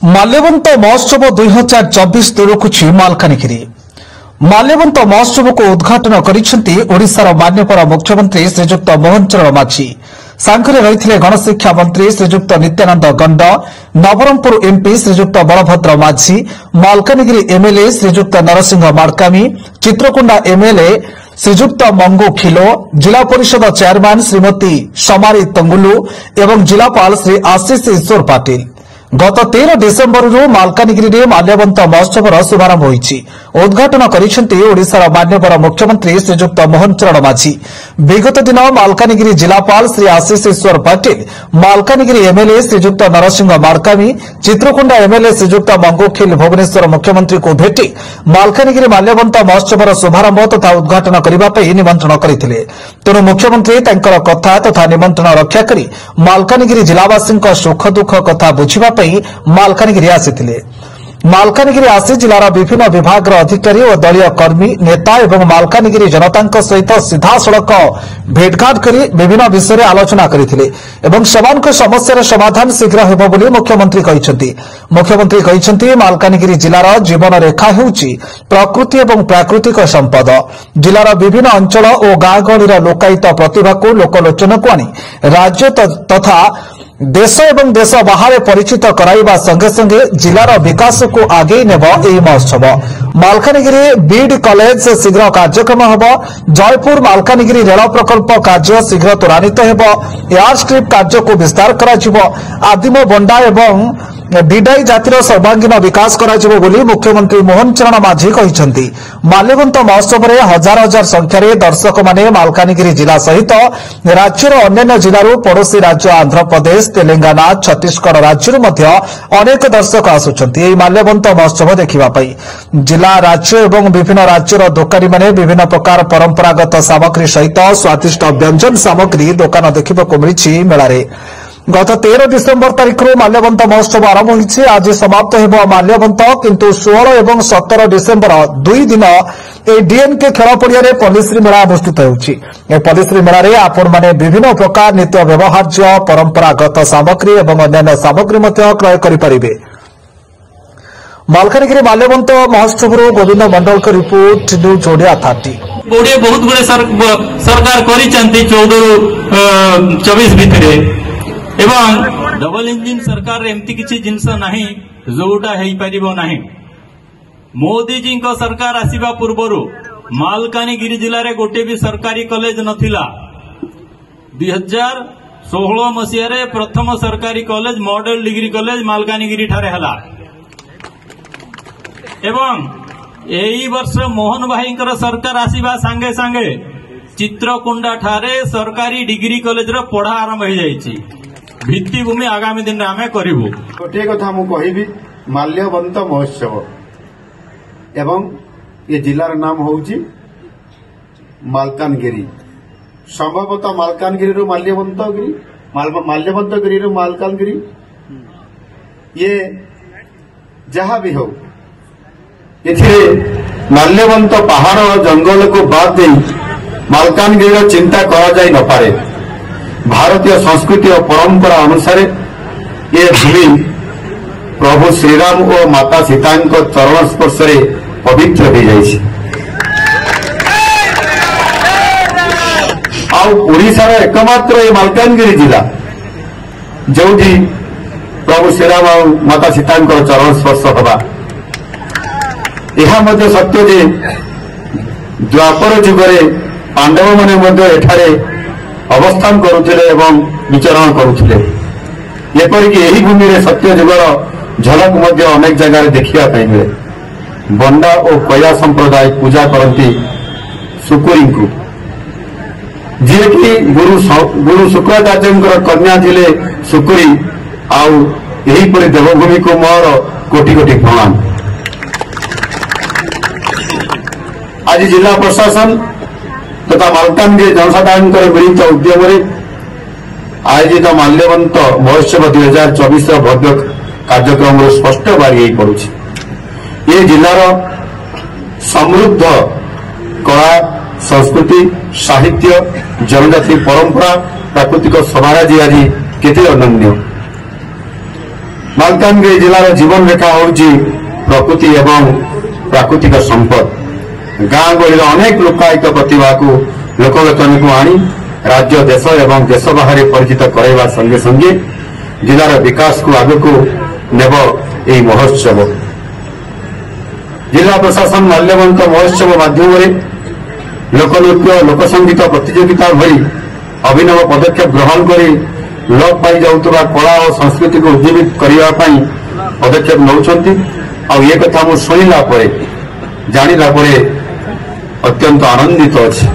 माल्यवंत महोत्सव 2024 रखुछि मालकानगिरी। माल्यवंत महोत्सव को उद्घाटन करिसेंती ओडिशार माननीय मुख्यमंत्री श्रीजुक्त मोहन चरण माझी। सांखरे रहिथिले गणशिक्षा मंत्री श्रीजुक्त नित्यानंद गंड, नवरंगपुर एमपी श्रीजुक्त बलभद्र माझी, मालकानगिरी एमएलए श्रीजुक्त नरसिंह मार्कामी, चित्रकोंडा एमएलए श्रीजुक्त मंगू खिलो, जिला परिषद चेयरमैन श्रीमती समारी तंगुलू एवं जिलापाल श्री आशीष ईश्वर पाटिल। गत 13 डिसेम्बर मालकानगिरी माल्यवंत महोत्सव शुभारंभ होईछि। उद्घाटन करिसेंती ओडिशार माननीय मुख्यमंत्री श्रीजुक्त मोहन चरण माझी। विगत दिन मालकानगिरी जिलापाल श्री आशीष ईश्वर पाटिल, मालकानगिरी एमएलए श्रीजुक्त नरसिंह मार्कामी, चित्रकोंडा एमएलए श्रीजुक्त मंगूखिल भुवनेश्वर मुख्यमंत्री को भेटी मालकानगिरी माल्यवंत महोत्सव शुभारंभ तथा उद्घाटन करने निमंत्रण करथिले। तेणु मुख्यमंत्री तांकर कथा तथा निमंत्रण रक्षा करी मालकानगिरी जिलावासी सुख दुख कथा बुझिबा मालकानगिरी आसिथिले। मालकानगिरी आसी जिलार विभिन्न विभाग अधिकारी और दलीय कर्मी नेता एवं मालकानगिरी जनता सहित सीधा सड़क भेटघाट कर विभिन्न विषय आलोचना करथिले एवं सेमानक समस्यार समाधान शीघ्र हेबो बोली मुख्यमंत्री कहिसेंती। मुख्यमंत्री कहिसेंती मालकानगिरी जिलार जीवन रेखा हेउची प्रकृति एवं प्राकृतिक संपद। जिलार विभिन्न अंचल और गाँ गहलीर लोकायत प्रतिभा को लोकलोचन को आनी राज्य तथा देश एवं देश बाहर परिचित कराइबा संगे संगे जिलार विकास को आगे नेब एही महोत्सव। मालकानगिरी बीड कॉलेज शीघ्र कार्यक्रम हेब। जयपुर मालकानगिरी रेल प्रकल्प कार्य शीघ्र त्वरान्वित हेब। एयर स्ट्रिप कार्य को विस्तार करा आदिम बंडा एवं बिडाई जातिर सर्वांगीन विकास करा बोली मुख्यमंत्री मोहन चरण माझी कहिसेंती। माल्यवंत महोत्सव में हजार हजार संख्यार दर्शक माने मालकानगिरी जिला सहित राज्यर अन्य जिलूर पड़ोशी राज्य आंध्र प्रदेश, तेलंगाना, छत्तीसगढ़ राज्य अनेक दर्शक आसुछंती माल्यवंत महोत्सव देखिबा पई। जिला राज्य एवं विभिन्न राज्यर दोकानी माने विभिन्न प्रकार परंपरागत सामग्री सहित स्वादिष्ट व्यंजन सामग्री दुकान देखिबाकू मिलिछि मेलारे। गत 13 डिसेम्बर तारीख माल्यवंत महोत्सव आरंभ होईछि। आज समाप्त हेबो माल्यवंत, किंतु 16 एवं 17 डिसेम्बर 2 दिन डीएनके खेल पड़िया पल्लीश्री मेला अनुष्ठित होउछि। पल्लीश्री मेला आपण माने विभिन्न प्रकार नित्य व्यवहार्य परंपरागत सामग्री एवं अन्य सामग्री क्रय करिपारिबे। मालकानगिरी माल्यवंत महोत्सव गोविंद मंडल का रिपोर्ट न्यूज ओडिया 30। बहुत गुड़े सरकार करिसेंती 14-24 भितरे एवं डबल इंजिन सरकार एमती किसी जिनस नाही जोटा हेई परिबो नाही। मोदी जी को सरकार आसीबा पूर्वरु मालकानगिरी जिले में गोटे भी सरकारी कॉलेज नथिला। 2016 मसीह रे प्रथम सरकारी college model degree college Malkangiri ठारे हला एवं एई वर्ष मोहन भाई सरकार आसीबा सांगे सांगे चित्रकोंडा ठारे सरकारी डिग्री कॉलेज रो पढ़ा आरंभ हो जाइछि। भित्तिभूमि आगामी दिन में आमे करिबु। गोटे कथा मु कहिबी, माल्यवंत महोत्सव एवं ये जिलार नाम होउची मालकानगिरी। संभवतः मालकानगिरी रो माल्यवंतगिरी, माल्यवंतगिरी रो मालकानगिरी, ये जहाँ भी हो एथिरे माल्यवंत पहाड़ जंगल को बाद दे मालकानगिरी चिंता करा जाई न पारे। भारतीय संस्कृति और परंपरा अनुसार ये भूमि प्रभु श्रीराम और माता सीता चरण स्पर्श से पवित्र हो जाइए। ओडिशार एकमात्र ये मालकानगिरी जिला जो प्रभु श्रीराम और माता सीता चरण स्पर्श हवा। यह सत्य जे द्वापर जुगरे पांडव माने एठारे अवस्थान करुथिले एवं विचरण करुथिले। एपरिक यही भूमि रे सत्य जुगर झलक मध्य अनेक जगह देखिया पाई मिले। बंडा और कया संप्रदाय पूजा करती सुकुरी को, जी कि गुरु शुक्राचार्य कन्या थिले सुकुरी। आउ यही परि देवभूमि को मोर कोटि कोटि प्रणाम। आज जिला प्रशासन तथा मालकानगिरी जनसाधारण मिलित उद्यम आयोजित माल्यवंत महोत्सव 2024 भव्य कार्यक्रम स्पष्ट बारी पड़ुछि। ये जिलार समृद्ध कला, संस्कृति, साहित्य, जनजाति परंपरा, प्राकृतिक समाज आज केते अनन्य। ମାଲକାନଗିରି ଜିଲ୍ଲାର ଜୀବନ ରେଖା ହେଉଛି ପ୍ରକୃତି ଏବଂ ପ୍ରାକୃତିକ ସମ୍ପଦ। ଗାଁ ଗହଳିର ଅନେକ ଲୋକାୟତ ପ୍ରତିଭାକୁ ଲୋକଲୋଚନକୁ ଆଣି ରାଜ୍ୟ ଦେଶ ଏବଂ ଦେଶ ବାହାରେ ପରିଚିତ କରାଇବା ସଙ୍ଗେ ସଙ୍ଗେ ଜିଲ୍ଲାର ବିକାଶକୁ ଆଗକୁ ନେବ ଏହି ମହୋତ୍ସବ। ଜିଲ୍ଲା ପ୍ରଶାସନ ମାଲ୍ୟବନ୍ତ ମହୋତ୍ସବ ମାଧ୍ୟମରେ ଲୋକନୃତ୍ୟ ଲୋକସଙ୍ଗୀତ ପ୍ରତିଯୋଗିତା ଭଳି ଅଭିନବ ପଦକ୍ଷେପ ଗ୍ରହଣ କରି ଲୋପ ପାଇଯାଉଥିବା କଳା ଓ ସଂସ୍କୃତିକୁ ଉଜ୍ଜୀବିତ କରିବା ପାଇଁ ପଦକ୍ଷେପ ନେଉଛନ୍ତି। ଆଉ ଏ କଥା ମୁଁ ଶୁଣିଲା ପରେ ଜାଣିଲା ପରେ ଅତ୍ୟନ୍ତ ଆନନ୍ଦିତ ଅଛି।